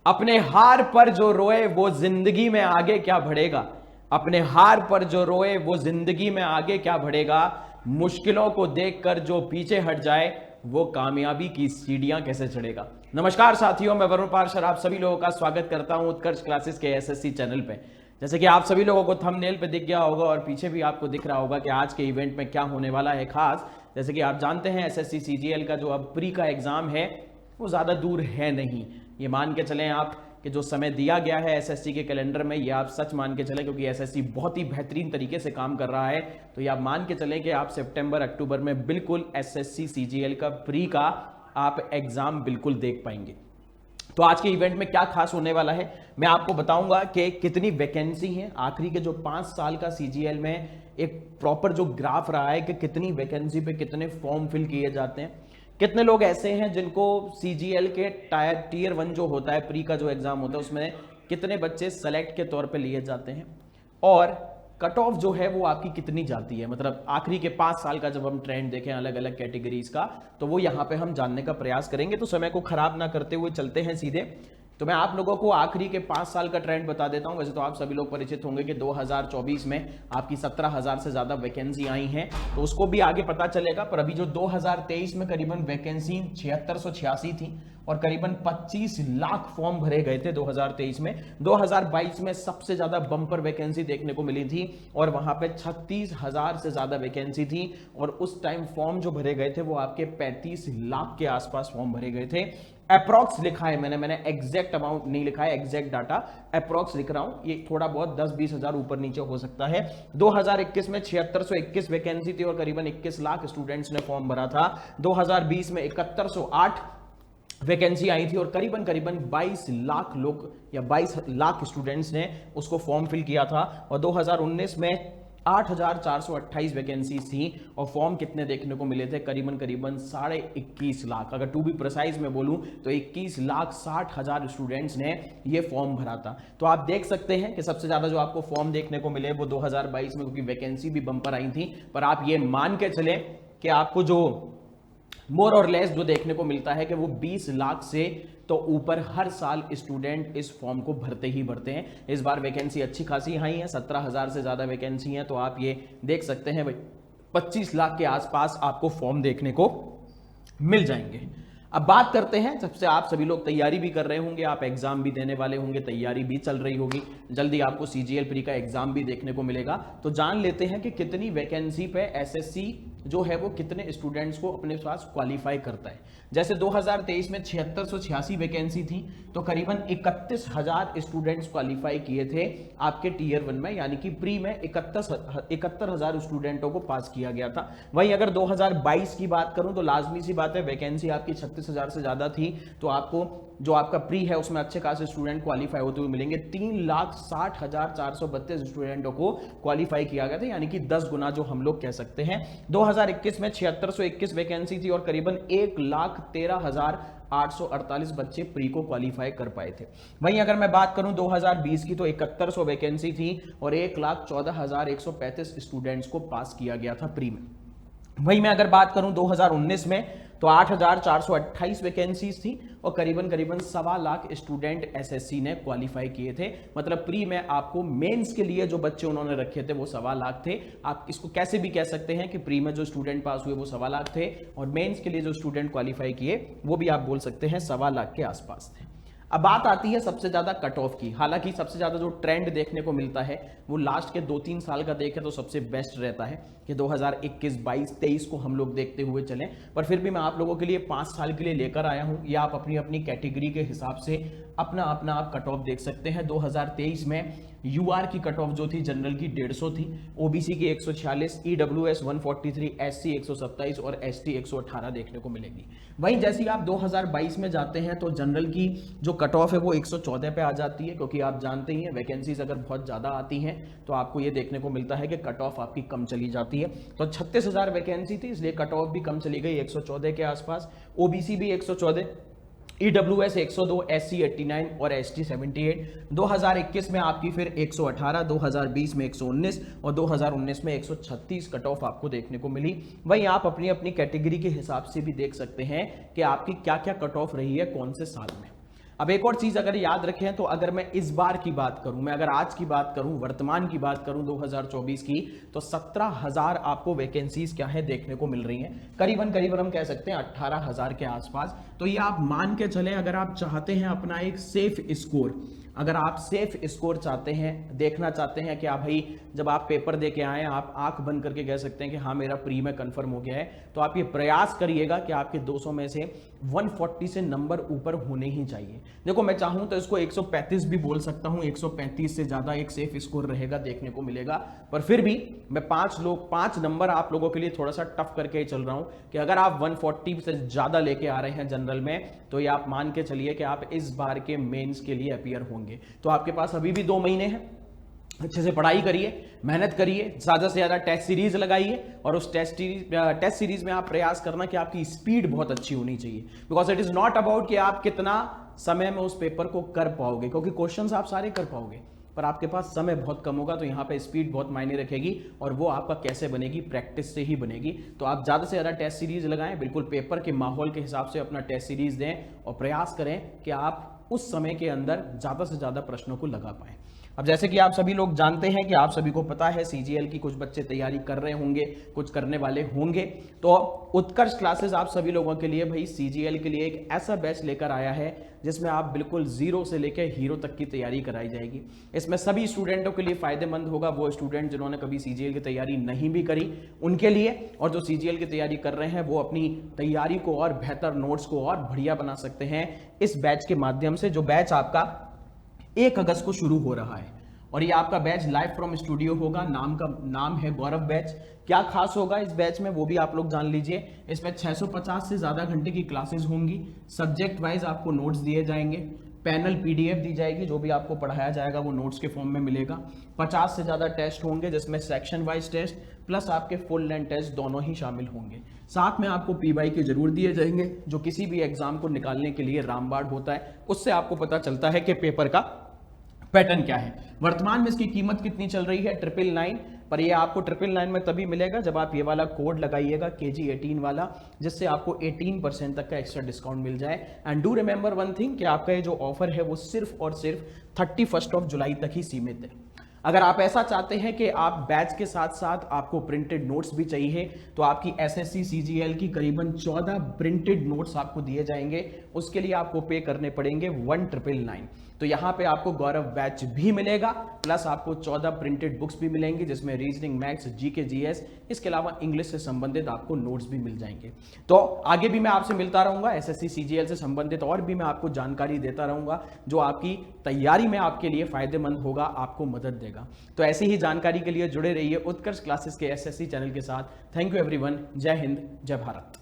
अपने हार पर जो रोए वो जिंदगी में आगे क्या बढ़ेगा। अपने हार पर जो रोए वो जिंदगी में आगे क्या बढ़ेगा। मुश्किलों को देखकर जो पीछे हट जाए वो कामयाबी की सीढ़ियां कैसे चढ़ेगा। नमस्कार साथियों, मैं वरुण पार्षद आप सभी लोगों का स्वागत करता हूं उत्कर्ष क्लासेस के एसएससी चैनल पे। जैसे कि आप सभी लोगों को थंबनेल पे दिख गया होगा और पीछे भी आपको दिख रहा होगा कि आज के इवेंट में क्या होने वाला है खास। जैसे कि आप जानते हैं एसएससी सीजीएल का जो अब प्री का एग्जाम है वो ज़्यादा दूर है नहीं। ये मान के चलें आप कि जो समय दिया गया है एसएससी के कैलेंडर में, ये आप सच मान के चलें क्योंकि एसएससी बहुत ही बेहतरीन तरीके से काम कर रहा है। तो ये आप मान के चलें कि आप सितंबर अक्टूबर में बिल्कुल एसएससी सीजीएल का प्री का आप एग्जाम बिल्कुल देख पाएंगे। तो आज के इवेंट में क्या खास होने वाला है मैं आपको बताऊंगा कि कितनी वैकेंसी है। आखिरी के जो 5 साल का सीजीएल में एक प्रॉपर जो ग्राफ रहा है कि कितनी वैकेंसी पे कितने फॉर्म फिल किए जाते हैं, कितने लोग ऐसे हैं जिनको सीजीएल के टीयर 1 जो होता है प्री का जो एग्जाम होता है उसमें कितने बच्चे सेलेक्ट के तौर पे लिए जाते हैं और कट ऑफ जो है वो आपकी कितनी जाती है। मतलब आखिरी के 5 साल का जब हम ट्रेंड देखें अलग अलग कैटेगरीज का तो वो यहाँ पे हम जानने का प्रयास करेंगे। तो समय को खराब ना करते हुए चलते हैं सीधे। तो मैं आप लोगों को आखिरी के 5 साल का ट्रेंड बता देता हूं। वैसे तो आप सभी लोग परिचित होंगे कि 2024 में आपकी 17,000 से ज्यादा वैकेंसी आई हैं, तो उसको भी आगे पता चलेगा। पर अभी जो 2023 में करीबन वैकेंसी 7686 थी और करीबन 25 लाख फॉर्म भरे गए थे 2023 में। 2022 में सबसे ज्यादा बम्पर वैकेंसी देखने को मिली थी और वहां पे 36,000 से ज्यादा वैकेंसी थी और उस टाइम फॉर्म जो भरे गए थे वो आपके 35 लाख के आसपास फॉर्म भरे गए थे। अप्रॉक्स लिखा है मैंने एग्जैक्ट अमाउंट नहीं लिखा है, एग्जैक्ट डाटा अप्रॉक्स लिख रहा हूं। ये थोड़ा बहुत 10-20 हजार ऊपर नीचे हो सकता है। 2021 में 7621 वैकेंसी थी और करीबन 21 लाख स्टूडेंट्स ने फॉर्म भरा था। 2020 में 7108 वैकेंसी आई थी और करीबन 22 लाख लोग या 22 लाख स्टूडेंट्स ने उसको फॉर्म फिल किया था। और 2019 में 8,428 वैकेंसी थी और फॉर्म कितने देखने को मिले थे, करीबन 21.5 लाख। अगर टू बी प्रिसाइज में बोलूं तो 21,60,000 स्टूडेंट्स ने ये फॉर्म भरा था। तो आप देख सकते हैं कि सबसे ज्यादा जो आपको फॉर्म देखने को मिले वो 2022 में, क्योंकि वैकेंसी भी बंपर आई थी। पर आप ये मान के चले कि आपको जो मोर और लेस जो देखने को मिलता है कि वो 20 लाख से तो ऊपर हर साल स्टूडेंट इस फॉर्म को भरते ही भरते हैं। इस बार वैकेंसी अच्छी खासी आई है, 17,000 से ज्यादा वैकेंसी है। तो आप ये देख सकते हैं भाई 25 लाख के आसपास आपको फॉर्म देखने को मिल जाएंगे। अब बात करते हैं, सबसे आप सभी लोग तैयारी भी कर रहे होंगे, आप एग्जाम भी देने वाले होंगे, तैयारी भी चल रही होगी, जल्दी आपको सीजीएल प्री का एग्जाम भी देखने को मिलेगा। तो जान लेते हैं कि कितनी वैकेंसी पे एसएससी जो है वो कितने स्टूडेंट्स को अपने पास क्वालिफाई करता है। जैसे 2023 में 7686 वैकेंसी थी तो करीबन 31,000 स्टूडेंट्स क्वालिफाई किए थे आपके टीयर 1 में, यानी कि प्री में 71,000 स्टूडेंटों को पास किया गया था। वहीं अगर 2022 की बात करूं तो लाजमी सी बात है वैकेंसी आपकी 36,000 से ज्यादा थी तो आपको जो आपका प्री है उसमें अच्छे खासे स्टूडेंट क्वालिफाई होते हुए मिलेंगे। 3,60,432 स्टूडेंटों को क्वालिफाई किया गया था, यानी कि 10 गुना जो हम लोग कह सकते हैं। 2021 में 7621 वैकेंसी थी और करीबन 1,13,848 बच्चे प्री को क्वालिफाई कर पाए थे। वहीं अगर मैं बात करूं 2020 की तो 7100 वैकेंसी थी और 1,14,135 स्टूडेंट्स को पास किया गया था प्री में। वहीं मैं अगर बात करूं 2019 में तो 8,428 वैकेंसीज थी और करीबन 1.25 लाख स्टूडेंट एसएससी ने क्वालिफाई किए थे। मतलब प्री में आपको मेंस के लिए जो बच्चे उन्होंने रखे थे वो 1.25 लाख थे। आप इसको कैसे भी कह सकते हैं कि प्री में जो स्टूडेंट पास हुए वो 1.25 लाख थे और मेंस के लिए जो स्टूडेंट क्वालिफाई किए वो भी आप बोल सकते हैं 1.25 लाख के आसपास थे। अब बात आती है सबसे ज्यादा कट ऑफ की। हालांकि सबसे ज्यादा जो ट्रेंड देखने को मिलता है वो लास्ट के 2-3 साल का देखें तो सबसे बेस्ट रहता है कि 2021, 22, 23 को हम लोग देखते हुए चलें। पर फिर भी मैं आप लोगों के लिए 5 साल के लिए लेकर आया हूं, या आप अपनी अपनी कैटेगरी के हिसाब से अपना अपना आप कट ऑफ देख सकते हैं। 2023 में यूआर की कट ऑफ जो थी जनरल की 150 थी, ओबीसी की 146, ईडब्ल्यूएस 143, एससी 127 और एसटी 118 देखने को मिलेगी। वहीं जैसे आप 2022 में जाते हैं तो जनरल की जो कट ऑफ है वो 114 पे आ जाती है, क्योंकि आप जानते ही हैं वैकेंसीज अगर बहुत ज्यादा आती हैं तो आपको ये देखने को मिलता है कि कट ऑफ आपकी कम चली जाती है। तो 36,000 वैकेंसी थी इसलिए कट ऑफ भी कम चली गई 114 के आसपास। ओबीसी भी 114, ईडब्ल्यूएस 102, एससी 89 और एसटी 78। 2021 में आपकी फिर 118, 2020 में 119 और 2019 में 136 कट ऑफ आपको देखने को मिली। वहीं आप अपनी अपनी कैटेगरी के हिसाब से भी देख सकते हैं कि आपकी क्या क्या कट ऑफ रही है कौन से साल में। अब एक और चीज अगर याद रखें तो अगर मैं इस बार की बात करूं, मैं अगर आज की बात करूं, वर्तमान की बात करूं 2024 की, तो 17,000 आपको वैकेंसीज क्या है देखने को मिल रही हैं, करीबन करीबन हम कह सकते हैं 18,000 के आसपास। तो ये आप मान के चले, अगर आप चाहते हैं अपना एक सेफ स्कोर, अगर आप सेफ स्कोर चाहते हैं, देखना चाहते हैं कि आप भाई जब आप पेपर दे के आए आप आंख बंद करके कह सकते हैं कि हाँ मेरा प्री में कंफर्म हो गया है, तो आप ये प्रयास करिएगा कि आपके 200 में से 140 से नंबर ऊपर होने ही चाहिए। देखो मैं चाहूं तो इसको 135 भी बोल सकता हूं, 135 से ज्यादा एक सेफ स्कोर रहेगा देखने को मिलेगा, पर फिर भी मैं 5 नंबर आप लोगों के लिए थोड़ा सा टफ करके ही चल रहा हूं कि अगर आप 140 से ज्यादा लेके आ रहे हैं जनरल में, तो ये आप मान के चलिए कि आप इस बार के मेंस के लिए अपीयर होंगे। तो आपके पास अभी भी 2 महीने हैं, अच्छे से पढ़ाई करिए, मेहनत करिए, ज्यादा से ज्यादा टेस्ट सीरीज लगाइए, और उस टेस्ट सीरीज में आप प्रयास करना कि आपकी स्पीड बहुत अच्छी होनी चाहिए, because it is not about कि आप कितना समय में उस पेपर को कर पाओगे, क्योंकि क्वेश्चंस आप सारे कर पाओगे पर आपके पास समय बहुत कम होगा, तो यहाँ पे स्पीड बहुत मायने रखेगी, और वो आपका कैसे बनेगी, प्रैक्टिस से ही बनेगी। तो आप ज़्यादा से ज़्यादा टेस्ट सीरीज लगाएं, बिल्कुल पेपर के माहौल के हिसाब से अपना टेस्ट सीरीज दें, और प्रयास करें कि आप उस समय के अंदर ज़्यादा से ज़्यादा प्रश्नों को लगा पाएं। अब जैसे कि आप सभी लोग जानते हैं कि आप सभी को पता है सीजीएल की कुछ बच्चे तैयारी कर रहे होंगे, कुछ करने वाले होंगे, तो उत्कर्ष क्लासेस आप सभी लोगों के लिए भाई सीजीएल के लिए एक ऐसा बैच लेकर आया है जिसमें आप बिल्कुल जीरो से लेकर हीरो तक की तैयारी कराई जाएगी। इसमें सभी स्टूडेंटों के लिए फायदेमंद होगा, वो स्टूडेंट जिन्होंने कभी सीजीएल की तैयारी नहीं भी करी उनके लिए, और जो सीजीएल की तैयारी कर रहे हैं वो अपनी तैयारी को और बेहतर, नोट्स को और बढ़िया बना सकते हैं इस बैच के माध्यम से, जो बैच आपका 1 अगस्त को शुरू हो रहा है। और ये आपका बैच लाइव फ्रॉम स्टूडियो होगा, नाम है गौरव बैच। क्या खास होगा इस बैच में वो भी आप लोग जान लीजिए। इसमें 650 से ज्यादा घंटे की क्लासेस होंगी, सब्जेक्ट वाइज आपको नोट्स दिए जाएंगे, पैनल पीडीएफ दी जाएगी, जो भी आपको पढ़ाया जाएगा वो नोट्स के फॉर्म में मिलेगा। 50 से ज्यादा टेस्ट होंगे जिसमें सेक्शन वाइज टेस्ट प्लस आपके फुल लेंथ टेस्ट दोनों ही शामिल होंगे। साथ में आपको पीवाई के जरूर दिए जाएंगे, जो किसी भी एग्जाम को निकालने के लिए रामबाण होता है, उससे आपको पता चलता है कि पेपर का पैटर्न क्या है। वर्तमान में इसकी कीमत कितनी चल रही है 999, पर ये आपको 999 में तभी मिलेगा जब आप ये वाला कोड लगाइएगा KG18 वाला, जिससे आपको 18% तक का एक्स्ट्रा डिस्काउंट मिल जाए। And do remember one thing कि आपका ये जो ऑफर है वो सिर्फ और सिर्फ 31 जुलाई तक ही सीमित है। अगर आप ऐसा चाहते हैं कि आप बैच के साथ साथ आपको प्रिंटेड नोट्स भी चाहिए, तो आपकी SSC CGL की करीबन 14 प्रिंटेड नोट्स आपको दिए जाएंगे, उसके लिए आपको पे करने पड़ेंगे 1999। तो यहाँ पे आपको गौरव बैच भी मिलेगा, प्लस आपको 14 प्रिंटेड बुक्स भी मिलेंगी जिसमें रीजनिंग, मैथ्स, जीके, जीएस, इसके अलावा इंग्लिश से संबंधित आपको नोट्स भी मिल जाएंगे। तो आगे भी मैं आपसे मिलता रहूंगा, SSC CGL से संबंधित और भी मैं आपको जानकारी देता रहूंगा जो आपकी तैयारी में आपके लिए फायदेमंद होगा, आपको मदद देगा। तो ऐसी ही जानकारी के लिए जुड़े रहिए उत्कर्ष क्लासेस के SSC चैनल के साथ। थैंक यू एवरीवन, जय हिंद, जय भारत।